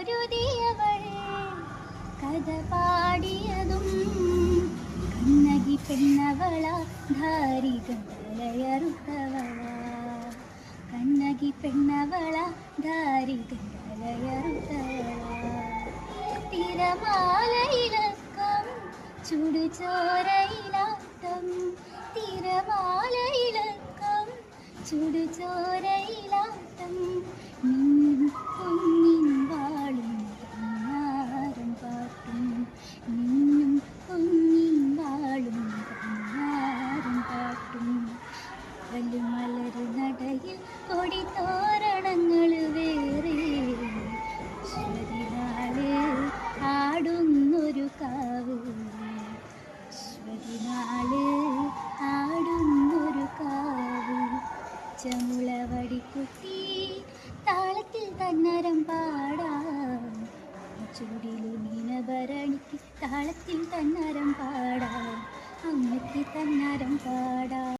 പൊരുതിയവൾ കഥ പാടിയതും കണ്ണകി പെണ്ണവള ധാരികം തലയറുത്തവള കണ്ണകി പെണ്ണവള ധാരികം തലയറുത്തവള തിരമാലയിലക്കം ചുടുചോരയിലാട്ടം തിരമാലയിലക്കം ചുടുചോരയിലാട്ടം കുഞ്ഞിൻ വാളും കണ്ണാരം പാട്ടും നിന്നും കുഞ്ഞിൻ വാളും കണ്ണാരം പാട്ടും വല്ലുമലര് നടയിൽ കൊടിത്തോരണങ്ങൾ വേറെ ശ്വതിനാള് ആടുന്നൊരു കാവ് ശ്വതിനാള് ആടുന്നൊരു കാവ് ചമുളവടിക്കുട്ടി താളത്തിൽ തന്നരം പാടാം ചൂടിലു മീനഭരണിക്ക് താളത്തിൽ തന്നരം പാടാം